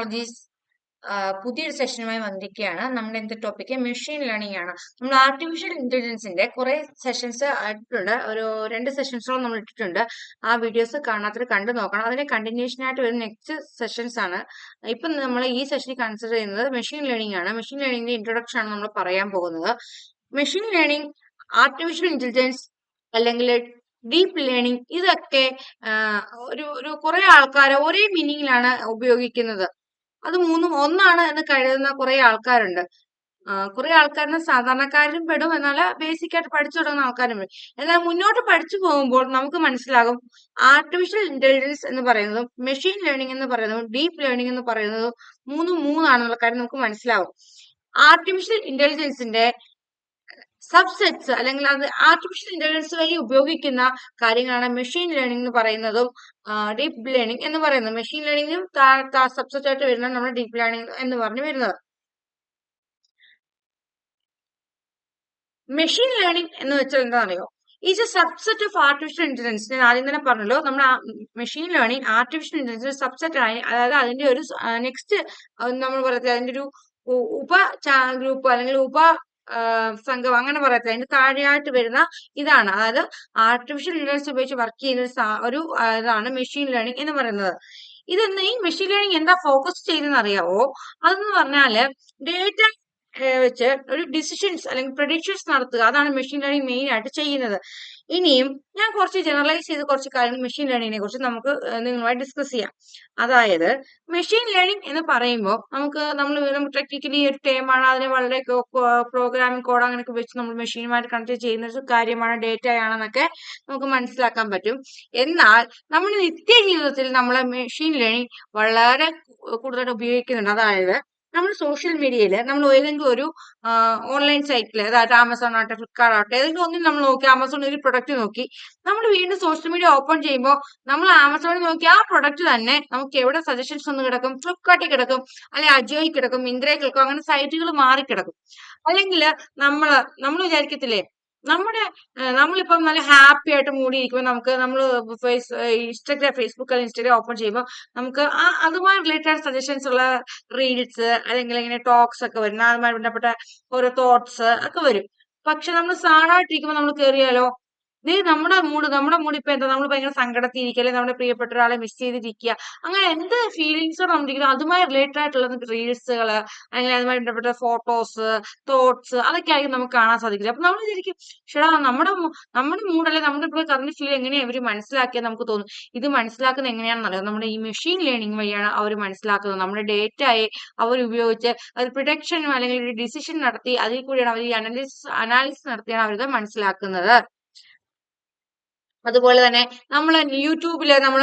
Technologies പുതിയൊരു സെഷനുമായി വന്നിരിക്കുകയാണ്. നമ്മുടെ ഇന്നത്തെ ടോപ്പിക്ക് മെഷീൻ ലേണിംഗ് ആണ്. നമ്മൾ ആർട്ടിഫിഷ്യൽ ഇന്റലിജൻസിന്റെ കുറെ സെഷൻസ് ഇട്ടിട്ടുണ്ട്. ഒരു 2 സെഷൻസോളം നമ്മൾ ഇട്ടിട്ടുണ്ട്. ആ വീഡിയോസ് കാണാത്തവർ കണ്ടു നോക്കണം. അതിന്റെ കണ്ടിന്യൂഷൻ ആയിട്ട് വരുന്ന നെക്സ്റ്റ് സെഷൻസ് ആണ്. ഇപ്പം നമ്മൾ ഈ സെഷനിൽ കൺസിഡർ ചെയ്യുന്നത് മെഷീൻ ലേണിംഗ് ആണ്. മെഷീൻ ലേണിംഗിന്റെ ഇൻട്രൊഡക്ഷൻ ആണ് നമ്മൾ പറയാൻ പോകുന്നത്. മെഷീൻ ലേണിംഗ്, ആർട്ടിഫിഷ്യൽ ഇന്റലിജൻസ് അല്ലെങ്കിൽ ഡീപ്പ് ലേണിംഗ്, ഇതൊക്കെ ഒരു ഒരു കുറെ ആൾക്കാർ ഒരേ മീനിങ്ങിലാണ് ഉപയോഗിക്കുന്നത്. അത് മൂന്നും ഒന്നാണ് എന്ന് കരുതുന്ന കുറെ ആൾക്കാരുണ്ട്. കുറെ ആൾക്കാരിന് സാധാരണക്കാരും പെടും, എന്നാൽ ബേസിക് ആയിട്ട് പഠിച്ചു തുടങ്ങുന്ന ആൾക്കാരും പെടും. എന്നാൽ മുന്നോട്ട് പഠിച്ചു പോകുമ്പോൾ നമുക്ക് മനസ്സിലാകും ആർട്ടിഫിഷ്യൽ ഇന്റലിജൻസ് എന്ന് പറയുന്നതും മെഷീൻ ലേണിംഗ് എന്ന് പറയുന്നതും ഡീപ്പ് ലേണിംഗ് എന്ന് പറയുന്നതും മൂന്നാണെന്നുള്ള കാര്യം നമുക്ക് മനസ്സിലാവും. ആർട്ടിഫിഷ്യൽ ഇന്റലിജൻസിന്റെ സബ്സെറ്റ്സ് അല്ലെങ്കിൽ അത് ആർട്ടിഫിഷ്യൽ ഇന്റലിജൻസ് വഴി ഉപയോഗിക്കുന്ന കാര്യങ്ങളാണ് മെഷീൻ ലേണിംഗ് എന്ന് പറയുന്നതും ഡീപ്പ് ലേണിംഗ് എന്ന് പറയുന്നത്. മെഷീൻ ലേണിംഗും സബ്സെറ്റ് ആയിട്ട് വരുന്നത് നമ്മുടെ ഡീപ്പ് ലേണിംഗ് എന്ന് പറഞ്ഞു വരുന്നത്. മെഷീൻ ലേണിംഗ് എന്ന് വെച്ചാൽ എന്താണെന്നറിയോ? Is a subset of artificial intelligence. ഞാൻ ആദ്യം തന്നെ പറഞ്ഞല്ലോ, നമ്മുടെ machine learning artificial intelligence subset ആണ്. അതായത് അതിന്റെ ഒരു നെക്സ്റ്റ് നമ്മൾ പറയുന്നത് അതിന്റെ ഒരു ഉപ ഗ്രൂപ്പ് അല്ലെങ്കിൽ സംഘം അങ്ങനെ പറയത്തില്ല, അതിന്റെ താഴെയായിട്ട് വരുന്ന ഇതാണ്. അതായത് ആർട്ടിഫിഷ്യൽ ഇന്റലിജൻസ് ഉപയോഗിച്ച് വർക്ക് ചെയ്യുന്ന ഒരു ഇതാണ് മെഷീൻ ലേണിംഗ് എന്ന് പറയുന്നത്. ഇതെന്ന് ഈ മെഷീൻ ലേണിംഗ് എന്താ ഫോക്കസ് ചെയ്യുന്നതെന്ന് അറിയാവോ? അതെന്ന് പറഞ്ഞാല് ഡേറ്റ വെച്ച് ഒരു ഡിസിഷൻസ് അല്ലെങ്കിൽ പ്രഡിക്ഷൻസ് നടത്തുക. അതാണ് മെഷീൻ ലേണിംഗ് മെയിൻ ആയിട്ട് ചെയ്യുന്നത്. ഇനിയും ഞാൻ കുറച്ച് ജനറലൈസ് ചെയ്ത് കുറച്ച് കാര്യങ്ങൾ മെഷീൻ ലേണിംഗിനെ കുറിച്ച് നമുക്ക് നിങ്ങളുമായി ഡിസ്കസ് ചെയ്യാം. അതായത് മെഷീൻ ലേണിംഗ് എന്ന് പറയുമ്പോൾ നമ്മൾ ടെക്നിക്കലി ഒരു ടേമാണ്, അതിനെ വളരെ പ്രോഗ്രാമിംഗ് കോഡ് അങ്ങനെയൊക്കെ വെച്ച് നമ്മൾ മെഷീനുമായിട്ട് കണക്ട് ചെയ്യുന്ന ഒരു കാര്യമാണ്, ഡേറ്റ ആണെന്നൊക്കെ നമുക്ക് മനസ്സിലാക്കാൻ പറ്റും. എന്നാൽ നമ്മുടെ നിത്യ ജീവിതത്തിൽ നമ്മൾ മെഷീൻ ലേണിംഗ് വളരെ കൂടുതലായിട്ട് ഉപയോഗിക്കുന്നുണ്ട്. അതായത് നമ്മൾ സോഷ്യൽ മീഡിയയിൽ നമ്മൾ ഏതെങ്കിലും ഒരു ഓൺലൈൻ സൈറ്റിൽ, അതായത് ആമസോൺ ആവട്ടെ, ഫ്ലിപ്കാർട്ട് ആവട്ടെ, ഏതെങ്കിലും ഒന്നും നമ്മൾ നോക്കി ആമസോൺ ഒരു പ്രൊഡക്റ്റ് നോക്കി നമ്മൾ വീണ്ടും സോഷ്യൽ മീഡിയ ഓപ്പൺ ചെയ്യുമ്പോൾ നമ്മൾ ആമസോണിൽ നോക്കി ആ പ്രൊഡക്റ്റ് തന്നെ നമുക്ക് എവിടെ സജഷൻസ് ഒന്ന് കിടക്കും? ഫ്ലിപ്കാർട്ടിൽ കിടക്കും, അല്ലെങ്കിൽ അജിയോയിൽ കിടക്കും, മിന്ത്രയിൽ കിടക്കും, അങ്ങനെ സൈറ്റുകൾ മാറി കിടക്കും. അല്ലെങ്കിൽ നമ്മൾ വിചാരിക്കത്തില്ലേ, നമ്മളിപ്പം നല്ല ഹാപ്പി ആയിട്ട് മൂടിയിരിക്കുമ്പോൾ നമ്മൾ ഫേസ്ബുക്ക് അല്ലെങ്കിൽ ഇൻസ്റ്റാഗ്രാം ഓപ്പൺ ചെയ്യുമ്പോൾ നമുക്ക് അതുമായി റിലേറ്റഡ് സജഷൻസ് ഉള്ള റീൽസ് അല്ലെങ്കിൽ ഇങ്ങനെ ടോക്സ് ഒക്കെ വരും, അതുമായി ബന്ധപ്പെട്ട ഓരോ തോട്ട്സ് ഒക്കെ വരും. പക്ഷെ നമ്മൾ സാധാരണായിട്ടിരിക്കുമ്പോൾ നമ്മൾ കയറിയാലോ, നമ്മുടെ മൂഡ് ഇപ്പൊ എന്താ, നമ്മൾ ഭയങ്കര സങ്കടത്തിൽ ഇരിക്കുക, അല്ലെങ്കിൽ നമ്മുടെ പ്രിയപ്പെട്ട ഒരാളെ മിസ് ചെയ്തിരിക്കുക, അങ്ങനെ എന്ത് ഫീലിങ്സോ നമ്മളിരിക്കുന്നത് അതുമായി റിലേറ്റഡ് ആയിട്ടുള്ള റീൽസുകൾ അല്ലെങ്കിൽ അതുമായി ബന്ധപ്പെട്ട ഫോട്ടോസ്, തോട്ട്സ്, അതൊക്കെ ആയിരിക്കും നമുക്ക് കാണാൻ സാധിക്കില്ല. അപ്പൊ നമ്മൾ വിചാരിക്കും, ഷടാ നമ്മുടെ മൂഡ് അല്ലെങ്കിൽ നമ്മുടെ ഇപ്പോൾ കറന്റ് ഫീൽ എങ്ങനെയാ ഇവര് മനസ്സിലാക്കിയാൽ നമുക്ക് തോന്നും. ഇത് മനസ്സിലാക്കുന്നത് എങ്ങനെയാണെന്ന് അറിയാം, നമ്മുടെ ഈ മെഷീൻ ലേണിംഗ് വഴിയാണ് അവർ മനസ്സിലാക്കുന്നത്. നമ്മുടെ ഡേറ്റയെ അവർ ഉപയോഗിച്ച് ഒരു പ്രൊഡക്ഷൻ അല്ലെങ്കിൽ ഒരു ഡിസിഷൻ നടത്തി അതിൽ കൂടിയാണ് അവർ ഈ അനാലിസിസ് നടത്തിയാണ് അവരിത് മനസ്സിലാക്കുന്നത്. അതുപോലെ തന്നെ നമ്മൾ യൂട്യൂബില് നമ്മൾ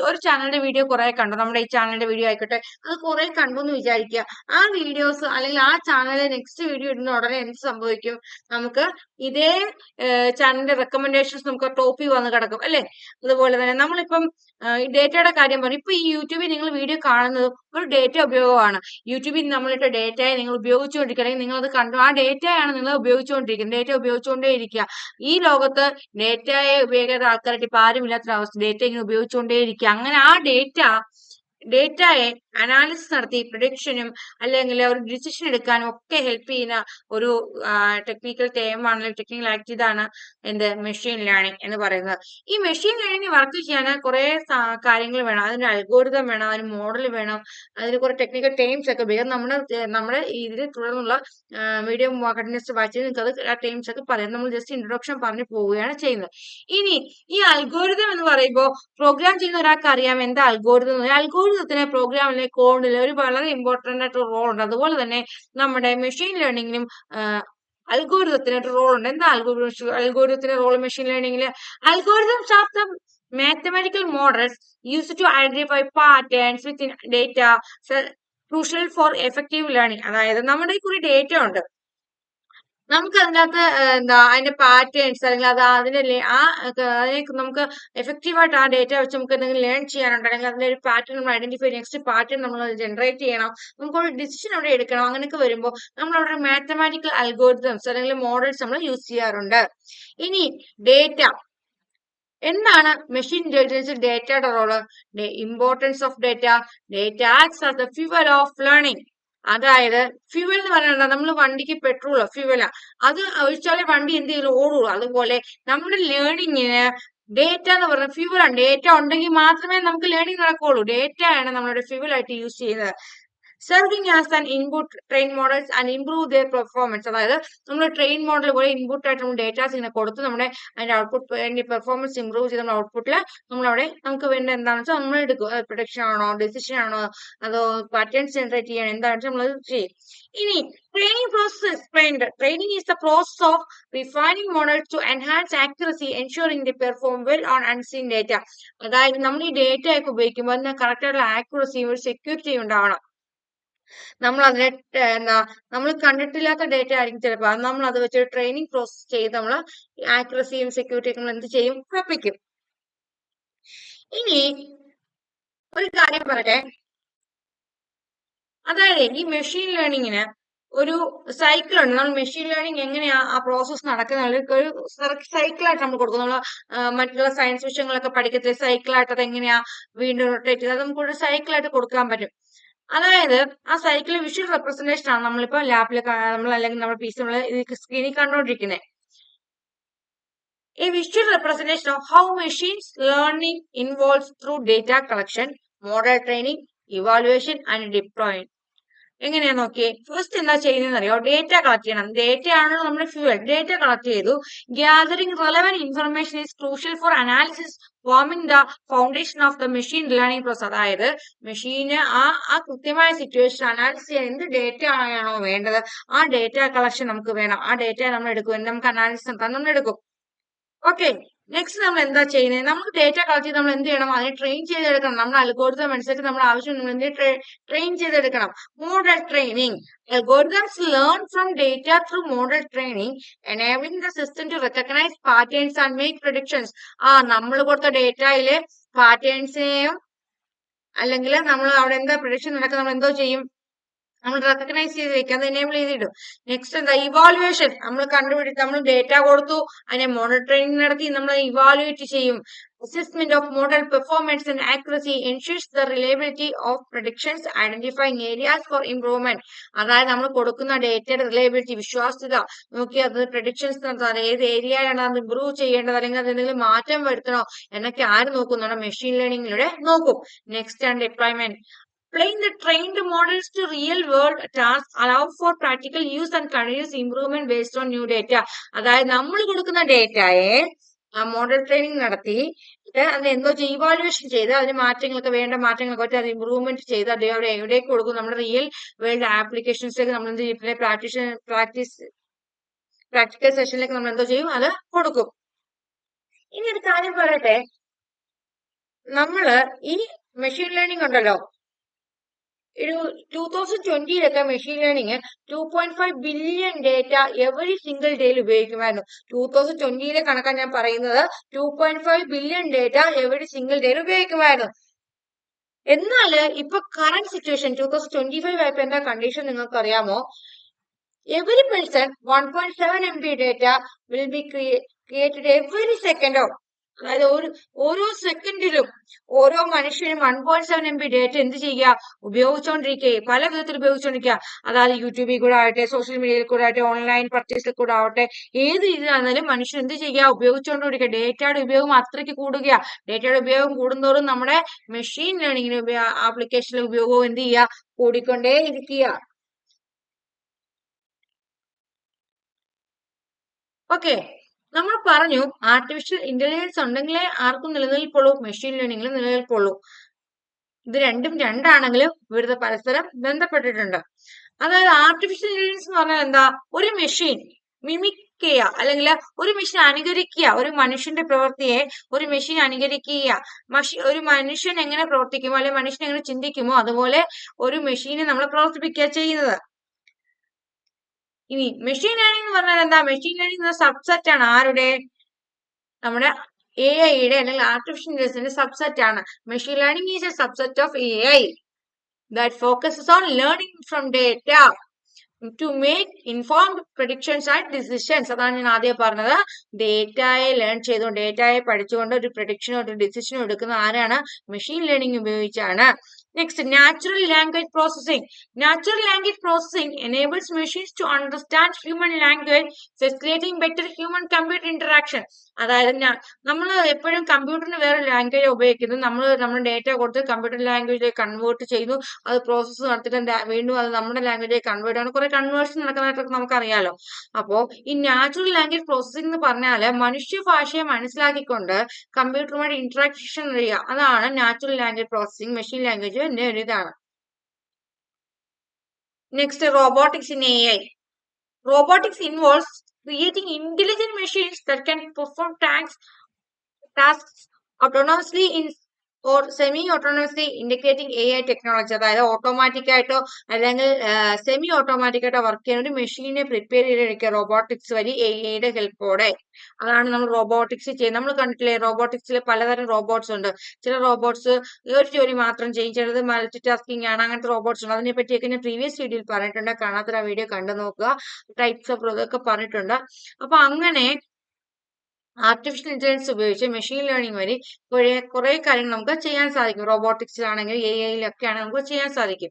ഒരു ചാനലിന്റെ വീഡിയോ കുറെ കണ്ടു, നമ്മുടെ ഈ ചാനലിന്റെ വീഡിയോ ആയിക്കോട്ടെ, അത് കുറെ കണ്ടു എന്ന് വിചാരിക്കുക. ആ വീഡിയോസ് അല്ലെങ്കിൽ ആ ചാനലിൽ നെക്സ്റ്റ് വീഡിയോ ഇടുന്ന ഉടനെ എന്ത് സംഭവിക്കും? നമുക്ക് ഇതേ ചാനലിന്റെ റെക്കമെൻഡേഷൻസ് നമുക്ക് ടോപ്പിൽ വന്ന് കിടക്കും, അല്ലെ? അതുപോലെ തന്നെ നമ്മളിപ്പം ഈ ഡേറ്റയുടെ കാര്യം പറഞ്ഞു. ഇപ്പൊ ഈ യൂട്യൂബിൽ നിങ്ങൾ വീഡിയോ കാണുന്നത് ഒരു ഡേറ്റ ഉപയോഗമാണ്. യൂട്യൂബിൽ നമ്മളിട്ട് ഡേറ്റയെ നിങ്ങൾ ഉപയോഗിച്ചുകൊണ്ടിരിക്കുകയാണെങ്കിൽ നിങ്ങൾ അത് കണ്ടു, ആ ഡേറ്റയാണ് നിങ്ങൾ ഉപയോഗിച്ചുകൊണ്ടിരിക്കുന്നത്. ഡേറ്റ ഉപയോഗിച്ചുകൊണ്ടേ ഇരിക്കുക. ഈ ലോകത്ത് ഡേറ്റയെ ഉപയോഗിക്കാത്ത ആൾക്കാരായിട്ട് ഇപ്പൊ ആരുമില്ലാത്തൊരവസ്ഥ. ഡേറ്റ ഇങ്ങനെ ഉപയോഗിച്ചുകൊണ്ടേയിരിക്കുക. അങ്ങനെ ആ ഡേറ്റയെ അനാലിസിസ് നടത്തി പ്രൊഡിക്ഷനും അല്ലെങ്കിൽ ഒരു ഡിസിഷൻ എടുക്കാനും ഒക്കെ ഹെൽപ്പ് ചെയ്യുന്ന ഒരു ടെക്നിക്കൽ ടേമാണ് അല്ലെങ്കിൽ ടെക്നിക്കൽ ആക്ട് ഇതാണ് എന്ത് മെഷീൻ ലേണിംഗ് എന്ന് പറയുന്നത്. ഈ മെഷീൻ ലേണിംഗ് വർക്ക് ചെയ്യാൻ കുറെ കാര്യങ്ങൾ വേണം. അതിന് അൽഗോരിതം വേണം, അതിന് മോഡൽ വേണം, അതിന് കുറെ ടെക്നിക്കൽ ടേംസ് ഒക്കെ ഉപയോഗിക്കാം. നമ്മുടെ ഇതിൽ തുടർന്നുള്ള വീഡിയോ കണ്ടിന്യൂസ് വായിച്ച് നിങ്ങൾക്ക് അത് ആ ടേംസ് ഒക്കെ പറയാം. നമ്മൾ ജസ്റ്റ് ഇൻട്രൊഡക്ഷൻ പറഞ്ഞു പോവുകയാണ് ചെയ്യുന്നത്. ഇനി ഈ അൽഗോരിതം എന്ന് പറയുമ്പോൾ പ്രോഗ്രാം ചെയ്യുന്ന ഒരാൾക്ക് അറിയാം എന്താ അൽഗോരിതം. അൽഗോരിതത്തിന് പ്രോഗ്രാമിലെ കോഡിൽ ഒരു വളരെ ഇമ്പോർട്ടന്റ് ആയിട്ട് റോൾ ഉണ്ട്. അതുപോലെ തന്നെ നമ്മുടെ മെഷീൻ ലേണിംഗിനും അൽഗോരിതത്തിന് ഒരു റോൾ ഉണ്ട്. എന്താ അൽഗോരിതത്തിന്റെ റോൾ മെഷീൻ ലേണിംഗിൽ? Algorithms are the mathematical models used to identify patterns within data, crucial for effective learning. അതായത് നമ്മുടെ കുറെ ഡേറ്റ ഉണ്ട്, നമുക്ക് അതിനകത്ത് അതിന്റെ പാറ്റേൺസ് അല്ലെങ്കിൽ അതിനെ നമുക്ക് എഫക്റ്റീവ് ആയിട്ട് ആ ഡേറ്റ വെച്ച് നമുക്ക് എന്തെങ്കിലും ലേൺ ചെയ്യാനുണ്ട്, അല്ലെങ്കിൽ അതിന്റെ ഒരു പാറ്റേൺ നമ്മൾ ഐഡന്റിഫൈ, നെക്സ്റ്റ് പാറ്റേൺ നമ്മൾ ജനറേറ്റ് ചെയ്യണം, നമുക്കൊരു ഡിസിഷൻ അവിടെ എടുക്കണം. അങ്ങനെയൊക്കെ വരുമ്പോൾ നമ്മൾ അവിടെ മാത്തമാറ്റിക്കൽ അൽഗോരിതംസ് അല്ലെങ്കിൽ മോഡൽസ് നമ്മൾ യൂസ് ചെയ്യാറുണ്ട്. ഇനി എന്താണ് മെഷീൻ ഇന്റലിജൻസിൽ ഡേറ്റയുടെ role? Importance of data. Data acts as the fuel of learning. അതായത് ഫ്യൂവൽ എന്ന് പറയുന്നത് നമ്മൾ വണ്ടിക്ക് പെട്രോളോ ഫ്യൂവലാ, അത് ഒഴിച്ചാലേ വണ്ടി എന്ത് ചെയ്യും ഓടുള്ളൂ. അതുപോലെ നമ്മുടെ ലേണിങ്ങിന് ഡേറ്റ എന്ന് പറയുന്നത് ഫ്യൂവലാണ്. ഡേറ്റ ഉണ്ടെങ്കിൽ മാത്രമേ നമുക്ക് ലേണിംഗ് നടക്കുകയുള്ളൂ. ഡേറ്റ ആണ് നമ്മളുടെ ഫ്യൂവൽ ആയിട്ട് യൂസ് ചെയ്യുന്നത്. Serving as an input train models and improve their performance. അതായത് നമ്മൾ ട്രെയിൻ മോഡൽ പോലെ ഇൻപുട്ട് ആയിട്ട് നമ്മൾ ഡേറ്റാസ് ഇങ്ങനെ കൊടുത്ത് നമ്മുടെ അതിന്റെ ഔട്ട്പുട്ട് പെർഫോമൻസ് ഇംപ്രൂവ് ചെയ്ത് നമ്മുടെ ഔട്ട്പുട്ടിൽ നമ്മളവിടെ നമുക്ക് വേണ്ട എന്താണെന്ന് വെച്ചാൽ നമ്മൾ എടുക്കും. പ്രൊഡക്ഷൻ ആണോ, ഡെസിഷൻ ആണോ, അതോ പാറ്റേൺസ് ജനറേറ്റ് ചെയ്യണം, എന്താണെന്ന് വെച്ചാൽ നമ്മൾ ചെയ്യും. ഇനി training process explained. Training is the process of refining models to enhance accuracy ensuring the perform well on unseen data. അതായത് നമ്മൾ ഈ ഡേറ്റ ഒക്കെ ഉപയോഗിക്കുമ്പോൾ അതിന് കറക്റ്റ് ആയിട്ടുള്ള ആക്യുറസിയും ഒരു സെക്യൂരിറ്റിയും ഉണ്ടാവണം. നമ്മൾ അതിനെ എന്താ നമ്മൾ കണ്ടിട്ടില്ലാത്ത ഡേറ്റ ആയിരിക്കും ചിലപ്പോൾ, അത് നമ്മൾ അത് വെച്ച് ട്രെയിനിങ് പ്രോസസ് ചെയ്ത് നമ്മൾ ആക്യുറസിയും സെക്യൂരിറ്റിയും നമ്മൾ എന്ത് ചെയ്യും, ഉറപ്പിക്കും. ഇനി ഒരു കാര്യം പറയട്ടെ, അതായത് ഈ മെഷീൻ ലേണിങ്ങിന് ഒരു സൈക്കിൾ ഉണ്ട്. നമ്മൾ മെഷീൻ ലേണിംഗ് എങ്ങനെയാ ആ പ്രോസസ് നടക്കുന്നത് ഒരു സൈക്കിളായിട്ട് നമ്മൾ കൊടുക്കും. നമ്മൾ മറ്റുള്ള സയൻസ് വിഷയങ്ങളൊക്കെ പഠിക്കത്തില്ല, സൈക്കിളായിട്ട് അത് എങ്ങനെയാ വീണ്ടും റൊട്ടേറ്റ് ചെയ്ത് അത് നമുക്കൊരു സൈക്കിളായിട്ട് കൊടുക്കാൻ പറ്റും. അതായത് ആ സൈക്കിൾ വിഷ്വൽ റെപ്രസെന്റേഷൻ ആണ് നമ്മളിപ്പോ ലാബിൽ നമ്മൾ അല്ലെങ്കിൽ നമ്മുടെ പി സി നമ്മൾ സ്ക്രീനിൽ കണ്ടുകൊണ്ടിരിക്കുന്നത്. A visual representation of how machines learning involves through data collection, model training, evaluation and deployment. എങ്ങനെയാ നോക്കിയേ, ഫസ്റ്റ് എന്താ ചെയ്യുന്നതെന്ന് അറിയോ? ഡേറ്റ കളക്ട് ചെയ്യണം. ഡേറ്റ ആണല്ലോ നമ്മുടെ ഫ്യൂവൽ. ഡേറ്റ കളക്ട് ചെയ്തു. Gathering relevant information is crucial for analysis foaming the foundation of the machine learning process. അതായത് മെഷീന് ആ കൃത്യമായ സിറ്റുവേഷൻ അനാലിസിസ് ചെയ്യാൻ എന്ത് ഡേറ്റ ആണോ വേണ്ടത്, ആ ഡേറ്റ കളക്ഷൻ നമുക്ക് വേണം. ആ ഡേറ്റ നമ്മൾ എടുക്കും, നമുക്ക് അനാലിസിസ് നടത്താൻ നമ്മൾ എടുക്കും. ഓക്കെ, നെക്സ്റ്റ് നമ്മൾ എന്താ ചെയ്യുന്നത്? നമുക്ക് ഡേറ്റ കളക്ട് ചെയ്ത് നമ്മൾ എന്ത് ചെയ്യണം, അതിനെ ട്രെയിൻ ചെയ്തെടുക്കണം. നമ്മൾ അൽഗോരിതം അനുസരിച്ച് നമ്മൾ ആവശ്യം ട്രെയിൻ ചെയ്തെടുക്കണം. Model training. Algorithms learn from data through model training, enabling the system to recognize patterns and make predictions. നമ്മൾ കൊടുത്ത ഡേറ്റയിലെ പാറ്റേൺസിനെയും അല്ലെങ്കിൽ നമ്മൾ അവിടെ എന്താ പ്രഡിക്ഷൻ നടക്കുന്നത് നമ്മൾ എന്തോ ചെയ്യും, നമ്മൾ റെക്കഗ്നൈസ് ചെയ്ത് വെക്കാം, അത് എനേബിൾ ചെയ്തിടും. നെക്സ്റ്റ് എന്താ, ഇവാലുവേഷൻ. നമ്മൾ കണ്ടുപിടിച്ച് നമ്മൾ ഡേറ്റ കൊടുത്തു, അതിനെ മോഡൽ ട്രെയിനിങ് നടത്തി നമ്മൾ ഇവാലുവേറ്റ് ചെയ്യും. Assessment of model performance and accuracy എൻഷുർസ് the reliability of predictions, identifying areas for improvement. അതായത് നമ്മൾ കൊടുക്കുന്ന ഡേറ്റയുടെ റിലയബിലിറ്റി, വിശ്വാസ്യത നോക്കി അത് പ്രഡിക്ഷൻസ് നടത്താൻ ഏത് ഏരിയയിലാണ് അത് ഇംപ്രൂവ് ചെയ്യേണ്ടത് അല്ലെങ്കിൽ അത് എന്തെങ്കിലും മാറ്റം വരുത്തണോ എന്നൊക്കെ ആര് നോക്കും, നമ്മുടെ മെഷീൻ ലേണിംഗിലൂടെ നോക്കും. നെക്സ്റ്റ് ആണ് deployment. Applying the trained models to real-world tasks allow for practical use and continuous improvement based on new data. അതായത് നമ്മൾ കൊടുക്കുന്ന ഡേറ്റയെ മോഡൽ ട്രെയിനിങ് നടത്തി അത് എന്തോ ഇവാലുവേഷൻ ചെയ്ത് അതിന് മാറ്റങ്ങളൊക്കെ വേണ്ട മാറ്റങ്ങളൊക്കെ വെച്ച് അത് ഇമ്പ്രൂവ്മെന്റ് ചെയ്ത് അത് എവിടേക്ക് കൊടുക്കും, നമ്മുടെ റിയൽ വേൾഡ് ആപ്ലിക്കേഷൻസിലേക്ക് നമ്മൾ എന്ത് ചെയ്യും, പ്രാക്ടിക്കൽ സെഷനിലേക്ക് നമ്മൾ എന്തോ ചെയ്യും, അത് കൊടുക്കും. ഇനി ഒരു കാര്യം പറയട്ടെ, നമ്മള് ഈ മെഷീൻ ലേണിംഗ് ഉണ്ടല്ലോ, ഒരു 2020 machine learning 2.5 billion data every single ഡേയിൽ ഉപയോഗിക്കുമായിരുന്നു. 2020 കണക്കാണ് ഞാൻ പറയുന്നത്. 2.5 ബില്യൺ ഡേറ്റ എവറി സിംഗിൾ ഡേയിൽ ഉപയോഗിക്കുമായിരുന്നു. എന്നാൽ ഇപ്പൊ കറന്റ് സിറ്റുവേഷൻ 2025 ആയപ്പോ എന്താ കണ്ടീഷൻ നിങ്ങൾക്ക് അറിയാമോ? Every person 1.7 MB data will be created every സെക്കൻഡോ. അതായത് ഓരോ സെക്കൻഡിലും ഓരോ മനുഷ്യനും 1.7 MB ഡേറ്റ എന്ത് ചെയ്യുക, ഉപയോഗിച്ചുകൊണ്ടിരിക്കുക, പല വിധത്തിൽ ഉപയോഗിച്ചുകൊണ്ടിരിക്കുക. അതായത് യൂട്യൂബിൽ കൂടെ ആവട്ടെ, സോഷ്യൽ മീഡിയയിൽ കൂടെ ആവട്ടെ, ഓൺലൈൻ പർച്ചേസിൽ കൂടെ ആവട്ടെ, ഏത് രീതിയിലാണെങ്കിലും മനുഷ്യൻ എന്ത് ചെയ്യുക, ഉപയോഗിച്ചുകൊണ്ടിരിക്കുക. ഡേറ്റയുടെ ഉപയോഗം അത്രയ്ക്ക് കൂടുക. ഡേറ്റയുടെ ഉപയോഗം കൂടുന്തോറും നമ്മുടെ മെഷീൻ ലേണിംഗിന് ആപ്ലിക്കേഷനിലെ ഉപയോഗവും എന്ത് ചെയ്യുക, കൂടിക്കൊണ്ടേ ഇരിക്കുക. ഓക്കെ, നമ്മൾ പറഞ്ഞു ആർട്ടിഫിഷ്യൽ ഇന്റലിജൻസ് ഉണ്ടെങ്കിലേ ആർക്കും നിലനിൽപ്പുള്ളൂ, മെഷീൻ ലേണിംഗിൽ നിലനിൽപ്പുള്ളൂ. ഇത് രണ്ടാണെങ്കിലും ഇവിടുത്തെ പരസ്പരം ബന്ധപ്പെട്ടിട്ടുണ്ട്. അതായത് ആർട്ടിഫിഷ്യൽ ഇന്റലിജൻസ് എന്ന് പറഞ്ഞാൽ എന്താ, ഒരു മെഷീൻ മിമിക് ചെയ്യുക അല്ലെങ്കിൽ ഒരു മെഷീൻ അനുകരിക്കുക. ഒരു മനുഷ്യന്റെ പ്രവൃത്തിയെ ഒരു മെഷീൻ അനുകരിക്കുക. ഒരു മനുഷ്യൻ എങ്ങനെ പ്രവർത്തിക്കുമോ അല്ലെങ്കിൽ മനുഷ്യൻ എങ്ങനെ ചിന്തിക്കുമോ അതുപോലെ ഒരു മെഷീനെ നമ്മൾ പ്രവർത്തിപ്പിക്കുക ചെയ്യുന്നത്. ഇനി മെഷീൻ ലേണിംഗ് എന്ന് പറഞ്ഞാൽ എന്താ, മെഷീൻ ലേണിംഗ് എന്ന സബ്സെറ്റ് ആണ് ആരുടെ, നമ്മുടെ AI-യുടെ അല്ലെങ്കിൽ ആർട്ടിഫിഷ്യൽ ഇന്റലിജൻസിന്റെ സബ്സെറ്റ് ആണ്. Machine learning is a subset of AI that focuses on learning from data. To make informed predictions and decisions. അതാണ് ഞാൻ ആദ്യം പറഞ്ഞത്. ഡേറ്റയെ ലേൺ ചെയ്തുകൊണ്ട്, ഡേറ്റയെ പഠിച്ചുകൊണ്ട് ഒരു പ്രഡിക്ഷനോ ഒരു ഡിസിഷനോ എടുക്കുന്ന ആരാണ്? മെഷീൻ ലേണിംഗ് ഉപയോഗിച്ചാണ്. Next, natural language processing. Natural language processing enables machines to understand human language, facilitating better human computer interaction. അതായത് നമ്മൾ എപ്പോഴും കമ്പ്യൂട്ടറിന് വേറെ ലാംഗ്വേജ് ഉപയോഗിക്കുന്നത്. നമ്മുടെ ഡേറ്റ കൊടുത്ത് കമ്പ്യൂട്ടർ ലാംഗ്വേജിലേക്ക് കൺവേർട്ട് ചെയ്യുന്നു, അത് പ്രോസസ്സ് നടത്തിയിട്ട് വീണ്ടും അത് നമ്മുടെ ലാംഗ്വേജിലേക്ക് കൺവേർട്ട് ആണ്. കുറെ കൺവേർഷൻ നടക്കുന്നതായിട്ടൊക്കെ നമുക്കറിയാലോ. അപ്പോൾ ഈ നാച്ചുറൽ ലാംഗ്വേജ് പ്രോസസ്സിംഗ് എന്ന് പറഞ്ഞാൽ മനുഷ്യഭാഷയെ മനസ്സിലാക്കിക്കൊണ്ട് കമ്പ്യൂട്ടറുമായിട്ട് ഇന്ററാക്ഷൻ ചെയ്യുക. അതാണ് natural language processing. Machine language ഒരു ഇതാണ്. Next, robotics in AI. Robotics involves creating intelligent machines that can perform tasks autonomously or semi-autonomously, integrating AI technology. അതായത് ഓട്ടോമാറ്റിക് ആയിട്ടോ അല്ലെങ്കിൽ സെമി ഓട്ടോമാറ്റിക് ആയിട്ടോ വർക്ക് ചെയ്യുന്ന ഒരു മെഷീനെ പ്രിപ്പയർ ചെയ്തെടുക്കുക റോബോട്ടിക്സ് വഴി AI ഹെൽപ്പോടെ. അതാണ് നമ്മൾ റോബോട്ടിക്സ് ചെയ്യുന്നത്. നമ്മൾ കണ്ടിട്ടില്ലേ, റോബോട്ടിക്സിൽ പലതരം റോബോട്ട്സ് ഉണ്ട്. ചില റോബോട്ട്സ് ഒരു ജോലി മാത്രം ചെയ്യും, ചിലത് മൾട്ടി ടാസ്കിങ് ആണ്. അങ്ങനത്തെ റോബോട്ട്സ് ഉണ്ട്. അതിനെ പറ്റിയൊക്കെ ഞാൻ പ്രീവിയസ് വീഡിയോയിൽ പറഞ്ഞിട്ടുണ്ട്. കാണാത്ത വീഡിയോ കണ്ടു നോക്കുക. ടൈപ്സ് ഓഫ് ഇതൊക്കെ പറഞ്ഞിട്ടുണ്ട്. അപ്പൊ അങ്ങനെ ആർട്ടിഫിഷ്യൽ ഇന്റലിജൻസ് ഉപയോഗിച്ച് മെഷീൻ ലേണിംഗ് വഴി കുറെ കാര്യങ്ങൾ നമുക്ക് ചെയ്യാൻ സാധിക്കും. റോബോട്ടിക്സിലാണെങ്കിൽ AI-യിലൊക്കെ ആണെങ്കിൽ നമുക്ക് ചെയ്യാൻ സാധിക്കും.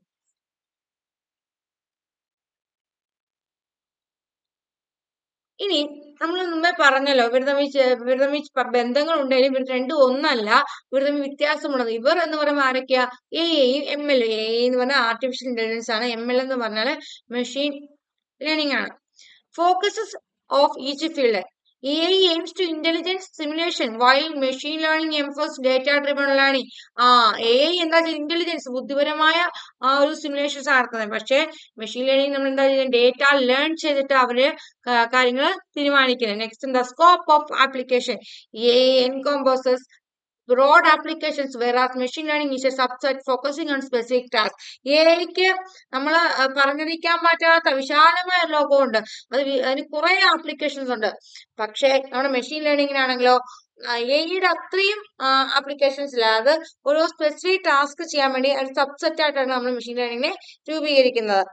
ഇനി നമ്മൾ മുമ്പേ പറഞ്ഞല്ലോ, ഇവർ തമ്മിൽ ബന്ധങ്ങൾ ഉണ്ടെങ്കിലും ഇവർ രണ്ടും ഒന്നല്ല, ഇവർ തമ്മിൽ വ്യത്യാസമുള്ളത്. ഇവർ എന്ന് പറയുമ്പോൾ ആരൊക്കെയാ? AI-യും ML. AI എന്ന് പറഞ്ഞാൽ ആർട്ടിഫിഷ്യൽ ഇന്റലിജൻസ് ആണ്. ML എന്ന് പറഞ്ഞാൽ മെഷീൻ ലേണിംഗ് ആണ്. Focuses of each field. AI aims to intelligence simulation while machine learning emphasizes data driven learning. AI എന്താ ചെയ്യുക? ഇന്റലിജൻസ്, ബുദ്ധിപരമായ ഒരു സിമുലേഷൻസ് നടത്തുന്നത്. പക്ഷേ മെഷീൻ ലേണിംഗ് നമ്മൾ എന്താ ചെയ്യുക? ഡേറ്റ ലേൺ ചെയ്തിട്ട് അവര് കാര്യങ്ങൾ തീരുമാനിക്കുന്നത്. നെക്സ്റ്റ്, എന്താ? Scope of application. AI encompasses broad applications, whereas machine learning is a subset focusing on specific tasks. AI-ക്ക് നമ്മൾ പറഞ്ഞിരിക്കാൻ പറ്റാത്ത വിശാലമായ ലോകമുണ്ട്. അതിന് കുറെ ആപ്ലിക്കേഷൻസ് ഉണ്ട്. പക്ഷെ നമ്മുടെ മെഷീൻ ലേണിംഗിനാണെങ്കിലോ AI-യുടെ അത്രയും ആപ്ലിക്കേഷൻസ് ഇല്ല. അത് ഓരോ സ്പെസിഫിക് ടാസ്ക് ചെയ്യാൻ വേണ്ടി ഒരു സബ്സെറ്റ് ആയിട്ടാണ് നമ്മൾ മെഷീൻ ലേണിംഗിനെ രൂപീകരിക്കുന്നത്.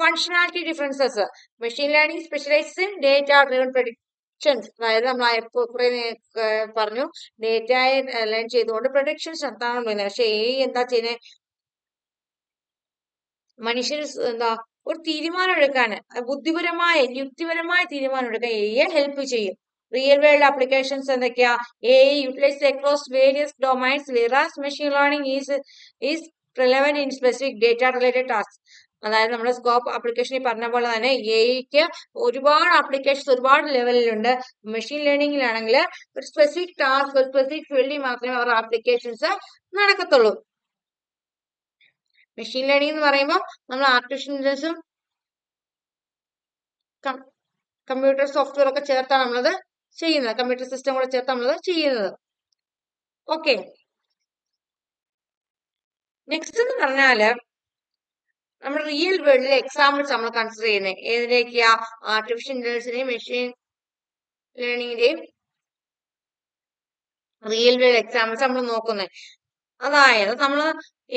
Functionality differences. Machine learning specialises in data driven prediction. അതായത് നമ്മൾ കുറെ പറഞ്ഞു, ഡേറ്റയെ ലേൺ ചെയ്തുകൊണ്ട് പ്രൊഡിക്ഷൻസ് നടത്താൻ പറ്റുന്നത്. പക്ഷെ AI എന്താ ചെയ്യുന്നത്? മനുഷ്യർ എന്താ ഒരു തീരുമാനം എടുക്കാൻ, ബുദ്ധിപരമായ യുക്തിപരമായ തീരുമാനം എടുക്കാൻ AI ഹെൽപ്പ് ചെയ്യും. റിയൽ വേൾഡ് ആപ്ലിക്കേഷൻസ് എന്തൊക്കെയാ? AI utilise across various domains, whereas machine learning is relevant in specific data related tasks. അതായത് നമ്മുടെ സ്കോപ്പ് ആപ്ലിക്കേഷനിൽ പറഞ്ഞ പോലെ തന്നെ AI-ക്ക് ഒരുപാട് ആപ്ലിക്കേഷൻസ് ഒരുപാട് ലെവലിലുണ്ട്. മെഷീൻ ലേണിംഗിലാണെങ്കിൽ ഒരു സ്പെസിഫിക് ടാസ്ക്, ഒരു സ്പെസിഫിക് ഫീൽഡിൽ മാത്രമേ അവരുടെ ആപ്ലിക്കേഷൻസ് നടക്കത്തുള്ളൂ. മെഷീൻ ലേണിംഗ് എന്ന് പറയുമ്പോൾ നമ്മൾ ആർട്ടിഫിഷ്യൽ ഇന്റലിജൻസും കമ്പ്യൂട്ടർ സോഫ്റ്റ്വെയർ ഒക്കെ ചേർത്താണ് നമ്മളത് ചെയ്യുന്നത്. കമ്പ്യൂട്ടർ സിസ്റ്റം കൂടെ ചേർത്ത് നമ്മളത് ചെയ്യുന്നത്. ഓക്കെ, നെക്സ്റ്റ് എന്ന് പറഞ്ഞാല് നമ്മൾ റിയൽ വേൾഡിലെ എക്സാമ്പിൾസ് നമ്മൾ കൺസിഡർ ചെയ്യുന്നത്. ഏതിലേക്കാ? ആർട്ടിഫിഷ്യൽ ഇന്റലിജൻസിന്റെയും മെഷീൻ ലേണിംഗിന്റെയും റിയൽ വേൾഡ് എക്സാമ്പിൾസ് നമ്മൾ നോക്കുന്നത്. അതായത് നമ്മൾ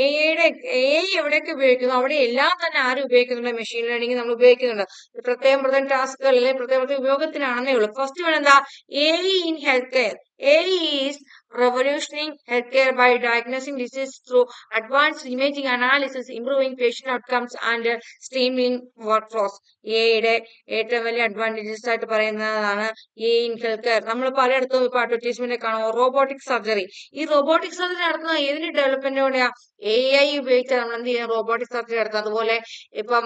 AI എവിടെയൊക്കെ ഉപയോഗിക്കുന്നു അവിടെ എല്ലാം തന്നെ ആരും ഉപയോഗിക്കുന്നുണ്ട്? മെഷീൻ ലേണിംഗ് നമ്മൾ ഉപയോഗിക്കുന്നുണ്ട്. പ്രത്യേകം ടാസ്കുകളിൽ പ്രത്യേക ഉപയോഗത്തിനാണെന്നേ ഉള്ളൂ. ഫസ്റ്റ് വൺ എന്താ? AI in healthcare. AI is revolutionizing healthcare by diagnosing disease through advanced imaging analysis, improving patient outcomes and streamlining workflows. AI-യുടെ ഏറ്റവും വലിയ അഡ്വാൻറ്റേജസ് ആയിട്ട് പറയുന്നതാണ് AI in healthcare. നമ്മൾ പലയിടത്തും ഇപ്പൊ അഡ്വർടൈസ്മെന്റ് കാണും, റോബോട്ടിക് സർജറി. ഈ റോബോട്ടിക് സർജറി നടത്തുന്ന ഏതിന്റെ ഡെവലപ്മെന്റോടെയാ? AI ഉപയോഗിച്ചാൽ നമ്മൾ എന്ത് ചെയ്യാം? റോബോട്ടിക് സർജറി നടത്തുക. അതുപോലെ ഇപ്പം